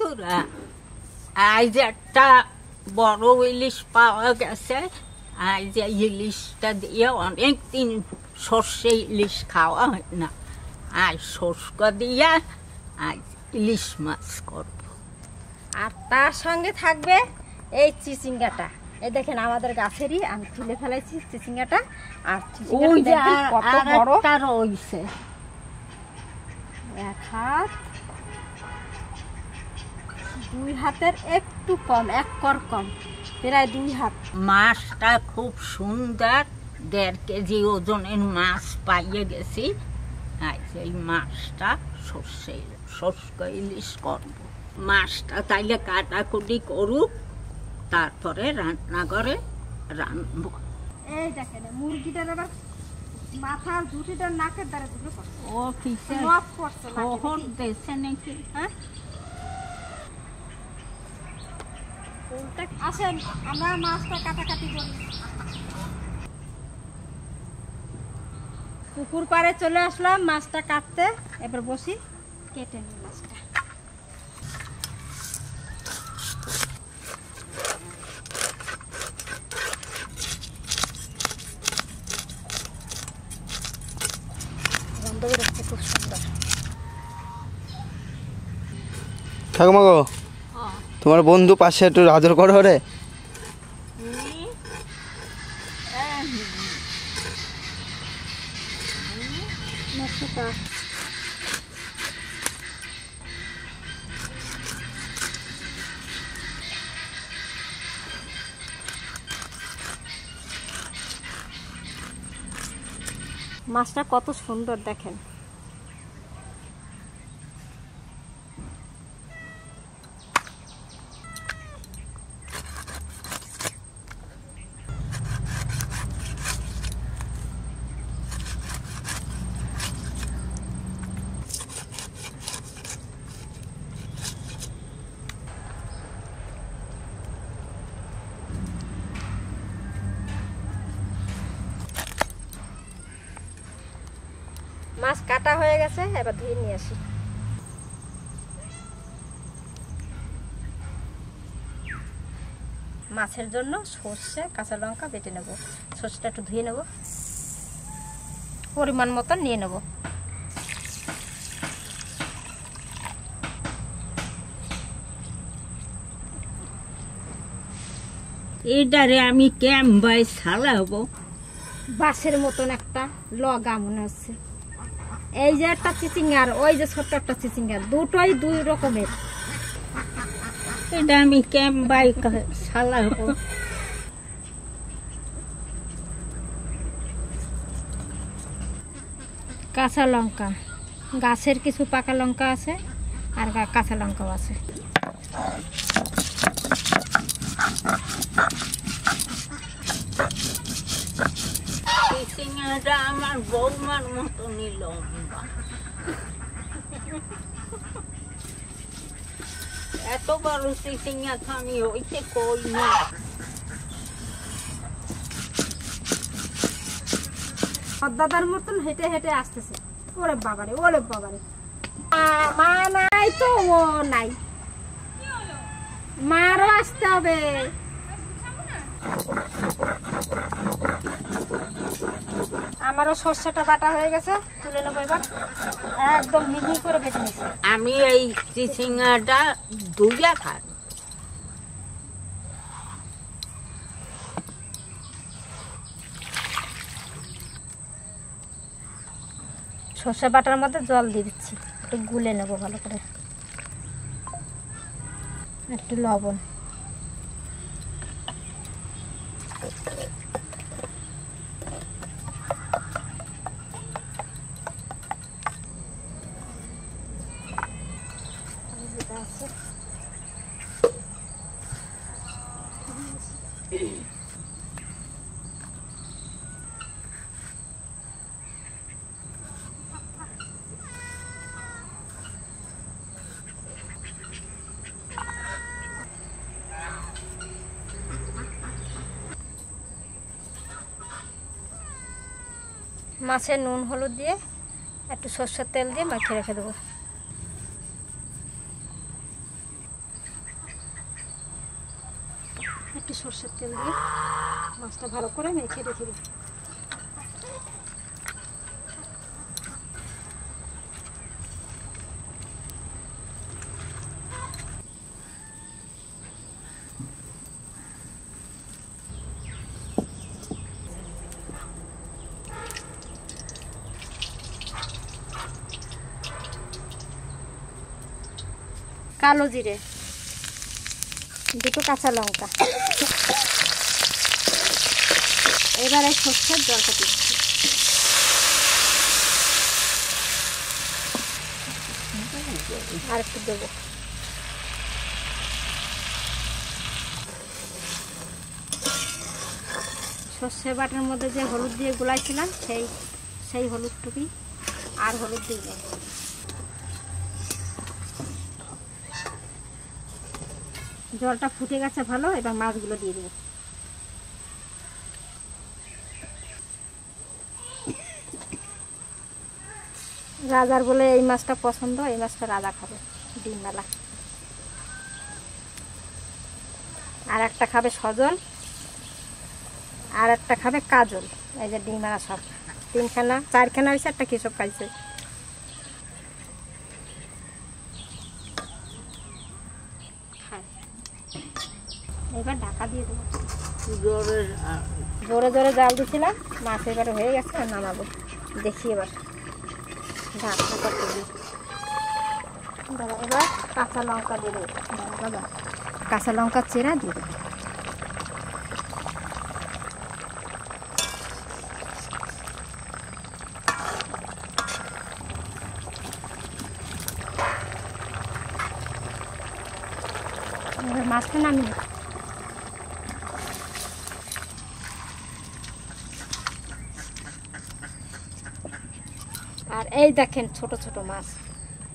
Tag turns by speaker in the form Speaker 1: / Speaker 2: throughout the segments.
Speaker 1: বন্ধুরা, আজ একটা বড় ইলিশ পাওয়া গেছে। আজ ইলিশটা দিয়ে অনেকদিন সর্ষে ইলিশ খাওয়া হয় না। আজ শুষ্ক দিয়ে আজ ইলিশ মাছ করব।
Speaker 2: আর তার সঙ্গে থাকবে এই চিচিঙ্গাটা। এই দেখেন আমাদের গাছেরই আমি তুলে ফেলাইছি চিচিঙ্গাটা। আর চিচিঙ্গাটা কত বড়
Speaker 1: রয়েছে,
Speaker 2: এক হাত, দুই হাতের একটু কম, এক কর কম, প্রায় 2 হাত।
Speaker 1: মাছটা খুব সুন্দর, 1.5 কেজি ওজনের মাছ পাইয়ে গেছি। আজ এই মাছটা শুষ্ক ইলিশ করব। মাছটা তাইলে কাটাকুটি করুক, তারপরে রান্নাঘরে রান্নব।
Speaker 2: এই দেখেন মুরগিটার আবার মাথার জুটিটা নাকের দ্বারা দুটো
Speaker 1: ও কিসে
Speaker 2: নক করছে
Speaker 1: শহর দেশে নাকি?
Speaker 2: হ্যাঁ, আসেন আমরা মাছটা কাটাকাটি করি। পুকুর পাড়ে চলে আসলাম মাছটা কাটতে। এবার বসি, কেটে নিই মাছটা। গন্ধ বেরোচ্ছে খুব সুন্দর।
Speaker 3: ঠাকুমা গো, তোমার বন্ধু পাশে একটু আদর করো রে।
Speaker 2: মাছটা কত সুন্দর দেখেন। মাছ কাটা হয়ে গেছে, এবার ধুয়ে নিয়ে আসি। মাছের জন্য সর্ষে কাঁচা লঙ্কা বেটে নেব। সর্ষেটা একটু ধুয়ে নেব, পরিমাণ মতো নিয়ে নেব।
Speaker 1: এইটারে আমি কেমবাই ছাড়াবো।
Speaker 2: বাঁশের মতন একটা লগা মনে হচ্ছে। এই যে একটা চিচিঙ্গার, ওই যে ছোট্ট একটা চিচিঙ্গার, দুটোই 2 রকমের।
Speaker 1: এটা আমি কেমবাই ছাড়াবো।
Speaker 2: কাঁচা লঙ্কা, গাছের কিছু পাকা লঙ্কা আছে আর কাঁচা লঙ্কাও আছে।
Speaker 1: চিচিঙ্গাটা আমার বৌমার মতনই লম্বা। এত বড় চিচিঙ্গা তো আমি ওইতে কই না।
Speaker 2: দাদার মতন হেঁটে হেঁটে আসতেছে। ওরে বাবারে, ওরে বাবারে, মা নাই তো, ও নাই, মারও আসতে হবে। আমারও সর্ষেটা বাটা হয়ে গেছে, তুলে নেবো এবার। একদম মিহি করে বেটে নিচ্ছি।
Speaker 1: আমি এই চিচিঙ্গাটা ধুইয়া খাই।
Speaker 2: সর্ষে বাটার মধ্যে জল দিয়ে দিচ্ছি, একটু গুলে নেবো ভালো করে। একটু লবণ, মাছে নুন হলুদ দিয়ে একটু সরষের তেল দিয়ে মাখিয়ে রেখে দেবো। একটু সরষের তেল দিয়ে মাছটা ভালো করে মেখে রেখে দিই। কালো জিরে, দুটো কাঁচা লঙ্কা, এবার এই সরষের জলটা দিচ্ছি। আর একটু দেবো। সর্ষে বাটার মধ্যে যে হলুদ দিয়ে গুলাইছিলাম সেই হলুদটুকুই আর হলুদ দিয়ে দেবো। জলটা ফুটে গেছে ভালো, এবার মাছগুলো দিয়ে দেবো। রাজার বলে এই মাছটা পছন্দ, এই মাছটা রাজা খাবে ডিমবেলা। আর একটা খাবে সজল, আর একটা খাবে কাজল। এই যে ডিমবেলা সব 3খানা 4খানা হয়েছে, একটা কেশব খাইছে। এবার ঢাকা দিয়ে দেবো। জোরে জোরে জাল দিছিলাম, মাছ এবারে হয়ে গেছে, আর নামাবো। দেখি এবার ঢাকা করতে দিই। দাদা এবার কাঁচা লঙ্কা দিয়ে দেবো। দাদা কাঁচা লঙ্কা চেরা দিয়ে দেবো। এবার মাছটা নামিয়ে আর এই দেখেন ছোট ছোট মাছ,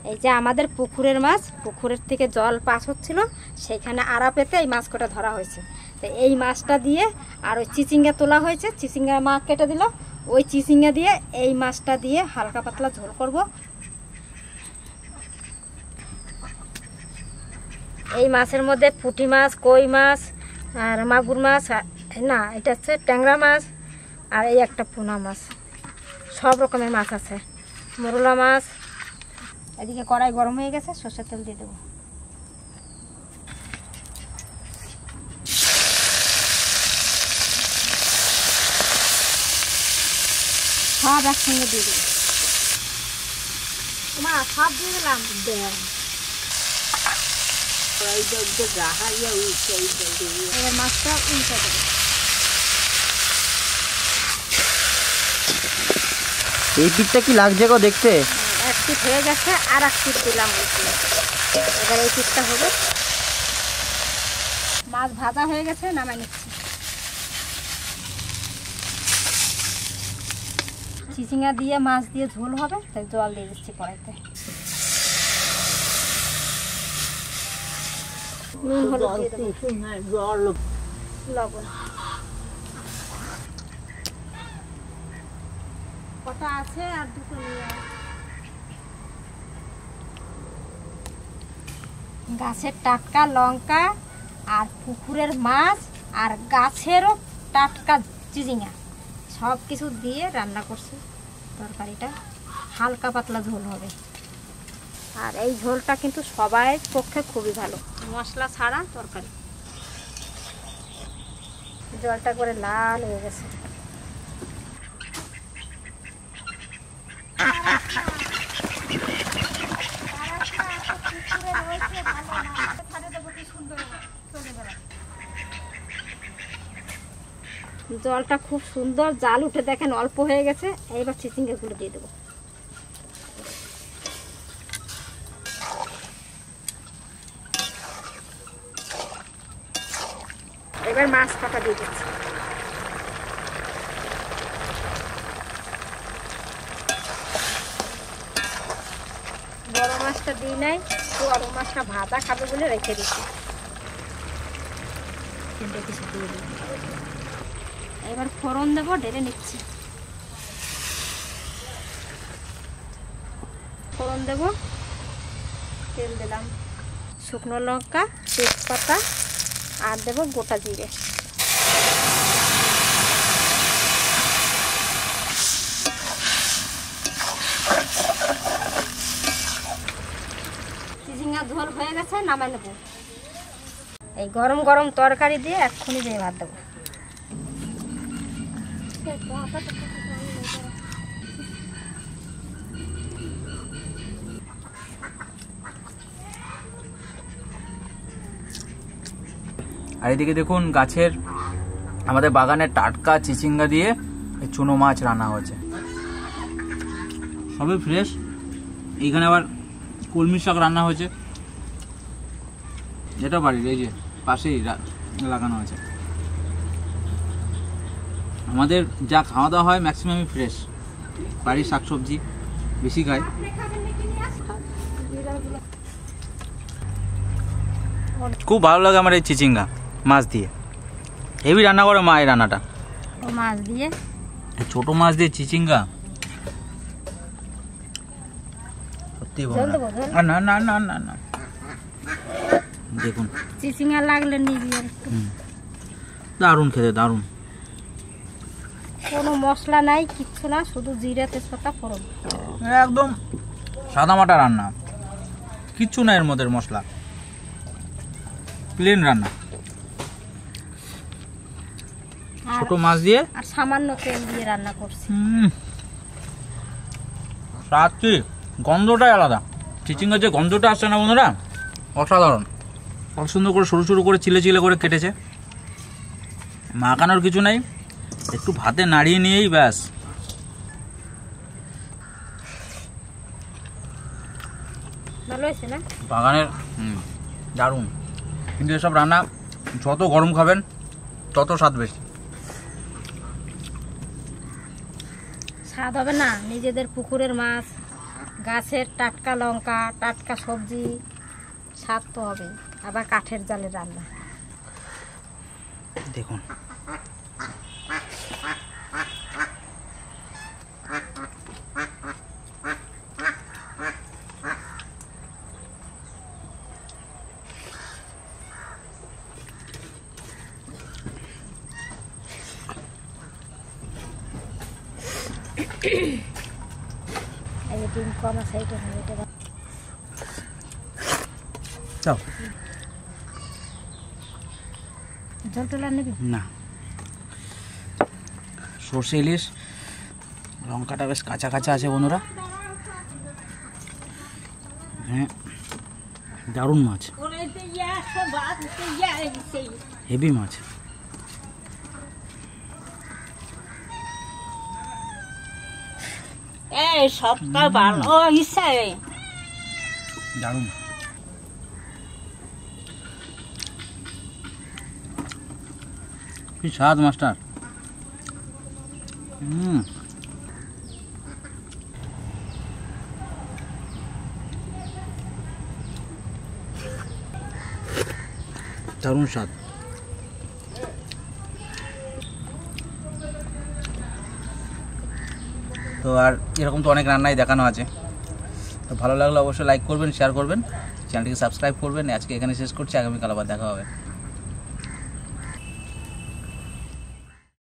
Speaker 2: এই যে আমাদের পুকুরের মাছ, পুকুরের থেকে জল পাস হচ্ছিল, সেইখানে আড়া পেতে এই মাছ কটা ধরা হয়েছে। তো এই মাছটা দিয়ে আর ওই চিচিঙ্গা তোলা হয়েছে, চিচিঙ্গা মা কেটে দিল, ওই চিচিঙ্গা দিয়ে এই মাছটা দিয়ে হালকা পাতলা ঝোল করব। এই মাছের মধ্যে পুঁটি মাছ, কই মাছ আর মাগুর মাছ, না এটা হচ্ছে ট্যাংরা মাছ, আর এই একটা পোনা মাছ, সব রকমের মাছ আছে, মোরলা মাছ। এদিকে কড়াই গরম হয়ে গেছে, সরষের তেল দিয়ে দেবো। সব একসঙ্গে দিয়ে দেবো। মা সব দিয়ে দিলাম। এবার মাছটা উল্টে দেবো।
Speaker 3: এই পিঠটা কি লাগছে গো দেখতে?
Speaker 2: এক পিঠ হয়ে গেছে, আর এক পিঠ দিলাম। এবার এই পিঠটা হবে। মাছ ভাজা হয়ে গেছে, নামাই নিচ্ছি। চিচিঙ্গা দিয়ে মাছ দিয়ে ঝোল হবে, তাই জল দিয়ে দিচ্ছি কড়াইতে। নুন হলুদ দিয়ে দেবো, লবণ কটা আছে, আর দুটো নিয়ে গাছের টাটকা লঙ্কা আর পুকুরের মাছ আর গাছেরও টাটকা চিচিঙ্গা সব কিছু দিয়ে রান্না করছি। তরকারিটা হালকা পাতলা ঝোল হবে, আর এই ঝোলটা কিন্তু সবাই পক্ষে খুবই ভালো, মশলা ছাড়া তরকারি। জলটা করে লাল হয়ে গেছে। জলটা খুব সুন্দর জাল উঠে, দেখেন অল্প হয়ে গেছে। এইবার চিচিঙ্গা গুলো দিয়ে দেবো। এবার মাছ কাটা দিয়ে দিচ্ছি। বড় মাছটা দিই নাই, বড় মাছটা ভাজা খাবে বলে রেখে দিচ্ছি। এবার ফোড়ন দেবো, ঢেলে নিচ্ছি। ফোড়ন দেবো, তেল দিলাম, শুকনো লঙ্কা, তেজপাতা আর দেব গোটা জিরে। চিচিঙ্গা ঝোল হয়ে গেছে, নামাই নেব। এই গরম গরম তরকারি দিয়ে এক্ষুনি দিয়ে ভাত দেবো।
Speaker 4: আর এদিকে দেখুন গাছের আমাদের বাগানের টাটকা চিচিঙ্গা দিয়ে চুনো মাছ রান্না হয়েছে, সবই ফ্রেশ। এইখানে আবার কলমি শাক রান্না হয়েছে, এটা বাড়ির এই যে পাশেই লাগানো আছে। আমাদের যা খাওয়া দাওয়া হয় ম্যাক্সিমামই ফ্রেশ, বাড়ির শাকসবজি বেশি খাই। খুব ভালো লাগে আমার এই চিচিঙ্গা মাছ দিয়ে, হেভি রান্না করে মা এই রান্নাটা।
Speaker 2: মাছ দিয়ে,
Speaker 4: ছোট মাছ দিয়ে চিচিঙ্গা সত্যি ভালো। না না না না না, দেখুন
Speaker 2: চিচিঙ্গা লাগলে নিবি আর একটু।
Speaker 4: দারুণ খেতে, দারুণ।
Speaker 2: কোনো মশলা নাই, কিচ্ছু না, শুধু জিরা তেজপাতা ফোড়ন,
Speaker 4: একদম সাদা মাটা রান্না, কিচ্ছু না এর মধ্যে মশলা, প্লেন রান্না। ছোট মাছ দিয়ে
Speaker 2: আর সামান্য তেল দিয়ে রান্না করছি।
Speaker 4: স্বাদ কি, গন্ধটাই আলাদা। চিচিঙ্গার যে গন্ধটা আসছে না বন্ধুরা, অসাধারণ। কত সুন্দর করে সরু সরু করে চিলে চিলে করে কেটেছে, মাখানোর কিছু নাই, একটু ভাতে নাড়িয়ে নিয়েই ব্যাস।
Speaker 2: ভালো হয়েছে না
Speaker 4: বাগানের? দারুণ। কিন্তু এসব রান্না যত গরম খাবেন তত স্বাদ বেশি।
Speaker 2: স্বাদ হবে না, নিজেদের পুকুরের মাছ, গাছের টাটকা লঙ্কা, টাটকা সবজি, স্বাদ তো হবে। আবার কাঠের জালের রান্না,
Speaker 4: দেখুন
Speaker 2: ডিম কম আছে,
Speaker 4: চাও
Speaker 2: জল টলা নেবি
Speaker 4: না। সর্ষে ইলিশ, লঙ্কাটা বেশ কাঁচা কাঁচা আছে বন্ধুরা। হ্যাঁ, দারুণ মাছ, হেভি মাছ।
Speaker 1: এই সবটা ভালো হয়েছে,
Speaker 4: দারুণ। কি স্বাদ মাস্টার। দারুণ স্বাদ। তো আর এরকম তো অনেক রান্নাই দেখানো আছে, তো ভালো লাগলে অবশ্যই লাইক করবেন, শেয়ার করবেন, চ্যানেলটিকে সাবস্ক্রাইব করবেন। আজকে এখানে শেষ করছি, আগামীকাল আবার দেখা হবে।